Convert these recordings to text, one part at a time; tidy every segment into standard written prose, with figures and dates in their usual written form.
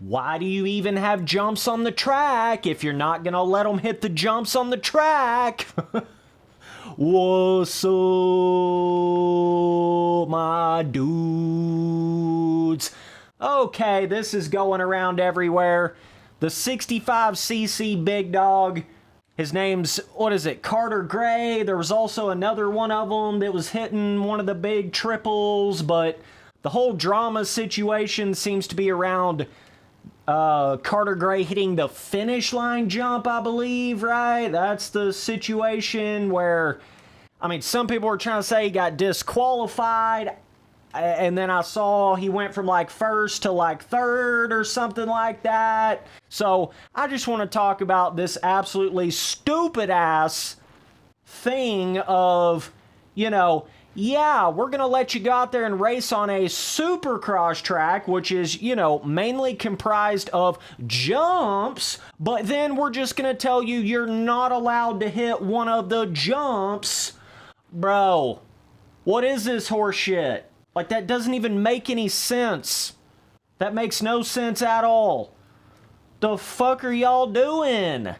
Why do you even have jumps on the track if you're not gonna let them hit the jumps on the track? What's up, my dudes? Okay, this is going around everywhere. The 65cc big dog. His name's, what is it, Carter Gray. There was also another one of them that was hitting one of the big triples, but the whole drama situation seems to be around Carter Gray hitting the finish line jump, I believe, right? That's the situation where, I mean, some people were trying to say he got disqualified, and then I saw he went from like first to like third or something like that. So I just want to talk about this absolutely stupid ass thing of, you know, yeah, we're going to let you go out there and race on a Supercross track, which is, you know, mainly comprised of jumps, but then we're just going to tell you you're not allowed to hit one of the jumps. Bro, what is this horse shit? Like, that doesn't even make any sense. That makes no sense at all. The fuck are y'all doing?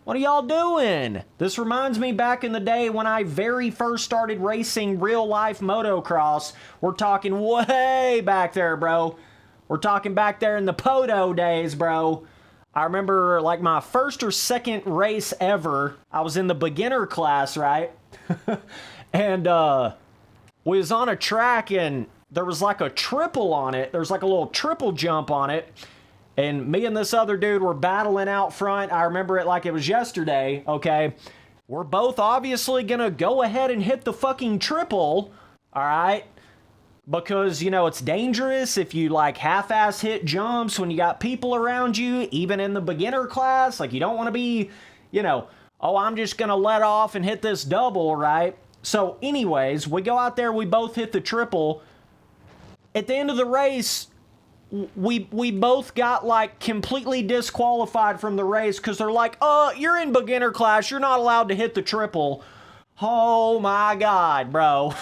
What are y'all doing? This reminds me back in the day when I very first started racing real life motocross. We're talking way back there, bro. We're talking back there in the Poto days, bro. I remember like my first or second race ever. I was in the beginner class, right? And we was on a track and there was like a triple on it. There was like a little triple jump on it. And me and this other dude were battling out front. I remember it like it was yesterday, okay? We're both obviously gonna go ahead and hit the fucking triple, all right? Because, you know, it's dangerous if you like half-ass hit jumps when you got people around you, even in the beginner class. Like, you don't want to be, you know, oh, I'm just gonna let off and hit this double, right? So anyways, we go out there, we both hit the triple. At the end of the race, we both got like completely disqualified from the race because they're like, you're in beginner class, you're not allowed to hit the triple. Oh my God, bro.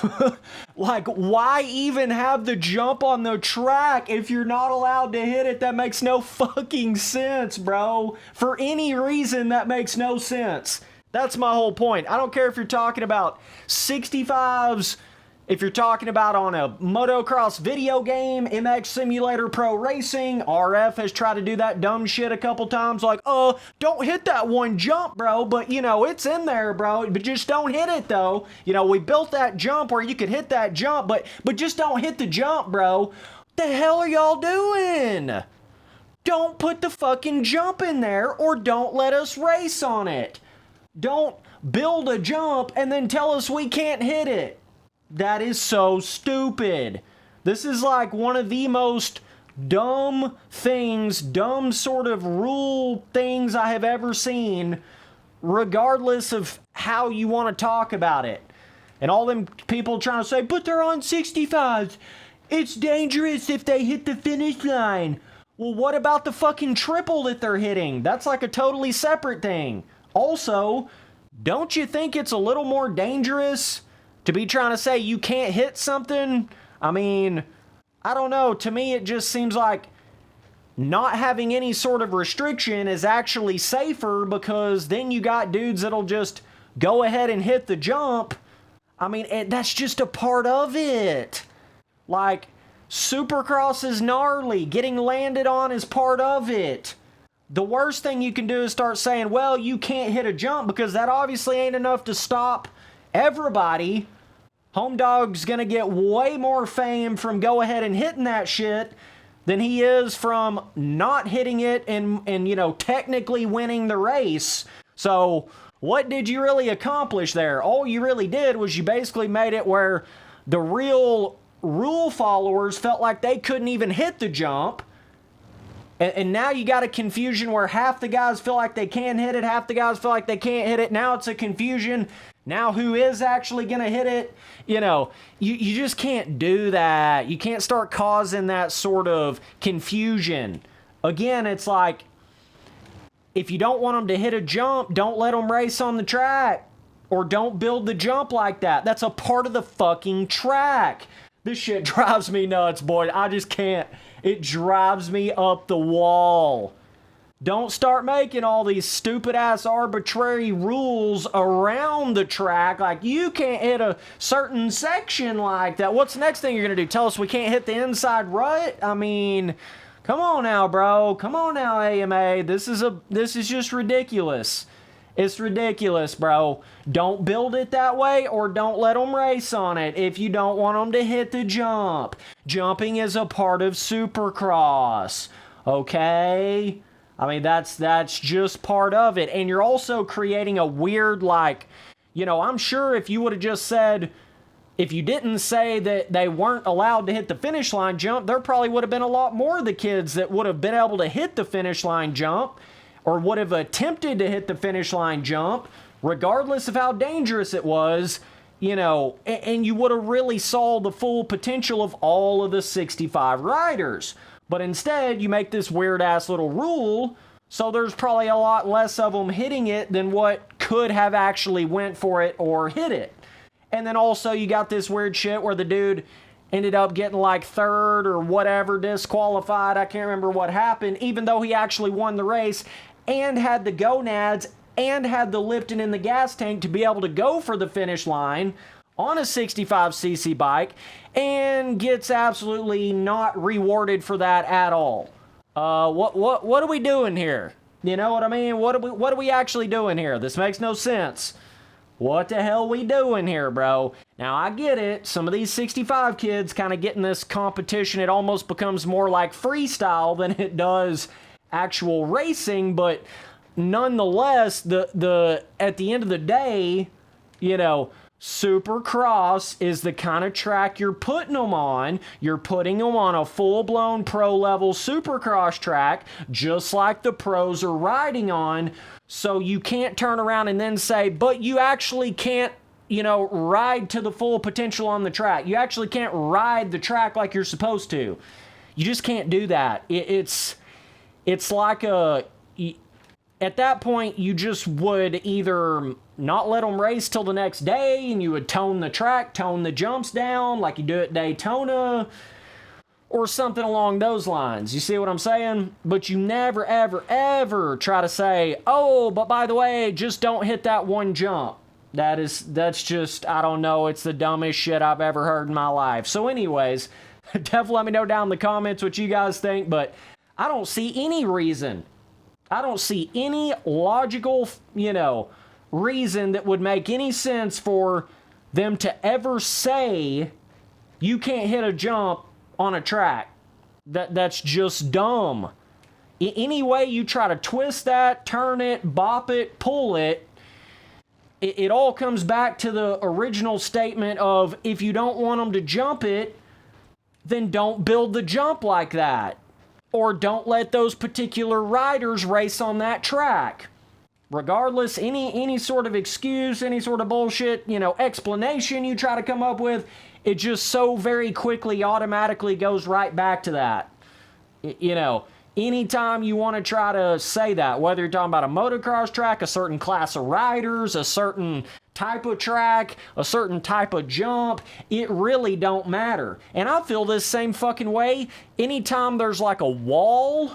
Like, why even have the jump on the track if you're not allowed to hit it? That makes no fucking sense, bro. For any reason, that makes no sense. That's my whole point. I don't care if you're talking about 65s, if you're talking about on a motocross video game, MX Simulator Pro Racing. RF has tried to do that dumb shit a couple times, like, don't hit that one jump, bro, but, you know, it's in there, bro, but just don't hit it, though. You know, we built that jump where you could hit that jump, but just don't hit the jump, bro. What the hell are y'all doing? Don't put the fucking jump in there, or don't let us race on it. Don't build a jump and then tell us we can't hit it. That is so stupid. This is like one of the most dumb things, dumb sort of rule things I have ever seen, regardless of how you want to talk about it. And all them people trying to say, but they're on 65s. It's dangerous if they hit the finish line. Well, what about the fucking triple that they're hitting? That's like a totally separate thing. Also, don't you think it's a little more dangerous to be trying to say you can't hit something? I mean, I don't know. To me, it just seems like not having any sort of restriction is actually safer, because then you got dudes that'll just go ahead and hit the jump. I mean, that's just a part of it. Like, Supercross is gnarly. Getting landed on is part of it. The worst thing you can do is start saying, well, you can't hit a jump, because that obviously ain't enough to stop everybody. Home Dog's gonna get way more fame from go ahead and hitting that shit than he is from not hitting it and you know, technically winning the race. So what did you really accomplish there? All you really did was you basically made it where the real rule followers felt like they couldn't even hit the jump. And now you got a confusion where half the guys feel like they can hit it, half the guys feel like they can't hit it. Now it's a confusion. Now who is actually going to hit it? You know, you just can't do that. You can't start causing that sort of confusion. Again, it's like, if you don't want them to hit a jump, don't let them race on the track. Or don't build the jump like that. That's a part of the fucking track. This shit drives me nuts, boy. I just can't. It drives me up the wall. Don't start making all these stupid-ass arbitrary rules around the track. Like, you can't hit a certain section like that. What's the next thing you're going to do? Tell us we can't hit the inside rut? I mean, come on now, bro. Come on now, AMA. This is just ridiculous. It's ridiculous, bro. Don't build it that way, or don't let them race on it if you don't want them to hit the jump. Jumping is a part of Supercross, okay? I mean, that's just part of it. And you're also creating a weird, like, you know, I'm sure if you would have just said, if you didn't say that they weren't allowed to hit the finish line jump, there probably would have been a lot more of the kids that would have been able to hit the finish line jump, or would have attempted to hit the finish line jump, regardless of how dangerous it was, you know, and you would have really saw the full potential of all of the 65 riders. But instead, you make this weird-ass little rule, so there's probably a lot less of them hitting it than what could have actually went for it or hit it. And then also, you got this weird shit where the dude ended up getting like third or whatever, disqualified. I can't remember what happened, even though he actually won the race and had the gonads and had the Lipton in the gas tank to be able to go for the finish line on a 65cc bike, and gets absolutely not rewarded for that at all. What are we doing here? You know what I mean? What are we actually doing here? This makes no sense. What the hell we doing here, bro? Now, I get it. Some of these 65 kids kind of get in this competition. It almost becomes more like freestyle than it does actual racing, but nonetheless, the at the end of the day, you know, Supercross is the kind of track you're putting them on. You're putting them on a full-blown pro-level Supercross track, just like the pros are riding on. So you can't turn around and then say, but you actually can't, you know, ride to the full potential on the track. You actually can't ride the track like you're supposed to. You just can't do that. It's like at that point, you just would either not let them race till the next day, and you would tone the track, tone the jumps down like you do at Daytona, or something along those lines. You see what I'm saying? But you never, ever, ever try to say, oh, but by the way, just don't hit that one jump. That's just, I don't know, it's the dumbest shit I've ever heard in my life. So anyways, definitely let me know down in the comments what you guys think, but I don't see any reason. I don't see any logical, you know, reason that would make any sense for them to ever say you can't hit a jump on a track. That's just dumb. Any way you try to twist that, turn it, bop it, pull it, it all comes back to the original statement of, if you don't want them to jump it, then don't build the jump like that. Or don't let those particular riders race on that track. Regardless, any sort of excuse, any sort of bullshit, you know, explanation you try to come up with, it just so very quickly automatically goes right back to that. You know, anytime you want to try to say that, whether you're talking about a motocross track, a certain class of riders, a certain type of track, a certain type of jump, it really don't matter. And I feel this same fucking way anytime there's like a wall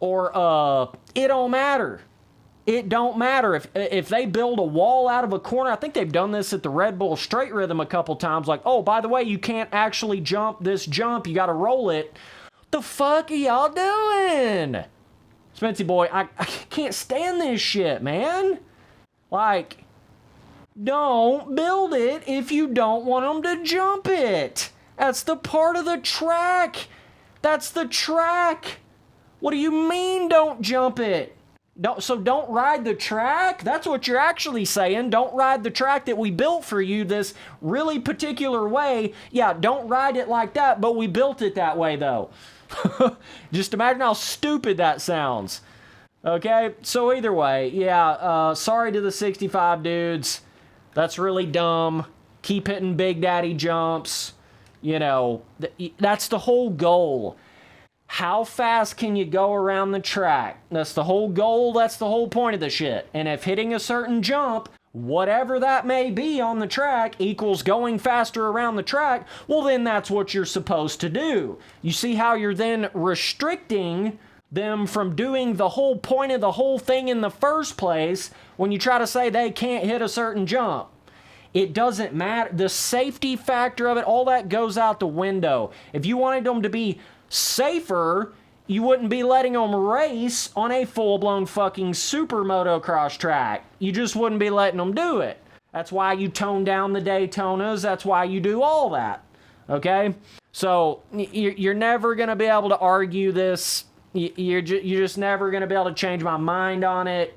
or it don't matter. It don't matter. If they build a wall out of a corner, I think they've done this at the Red Bull Straight Rhythm a couple times, like, oh, by the way, you can't actually jump this jump, you gotta roll it. The fuck are y'all doing? Spency boy, I can't stand this shit, man. Like, don't build it if you don't want them to jump it. That's the part of the track. That's the track. What do you mean don't jump it? Don't ride the track? That's what you're actually saying. Don't ride the track that we built for you this really particular way. Yeah, don't ride it like that, but we built it that way though. Just imagine how stupid that sounds. Okay, so either way, yeah, sorry to the 65 dudes. That's really dumb. Keep hitting Big Daddy jumps. You know, that's the whole goal. How fast can you go around the track? That's the whole goal. That's the whole point of the shit. And if hitting a certain jump whatever that may be on the track equals going faster around the track, well, then that's what you're supposed to do. You see how you're then restricting them from doing the whole point of the whole thing in the first place when you try to say they can't hit a certain jump. It doesn't matter. The safety factor of it, all that goes out the window. If you wanted them to be safer, you wouldn't be letting them race on a full-blown fucking super motocross track. You just wouldn't be letting them do it. That's why you tone down the Daytonas. That's why you do all that. Okay? So, you're never going to be able to argue this. You're just never going to be able to change my mind on it.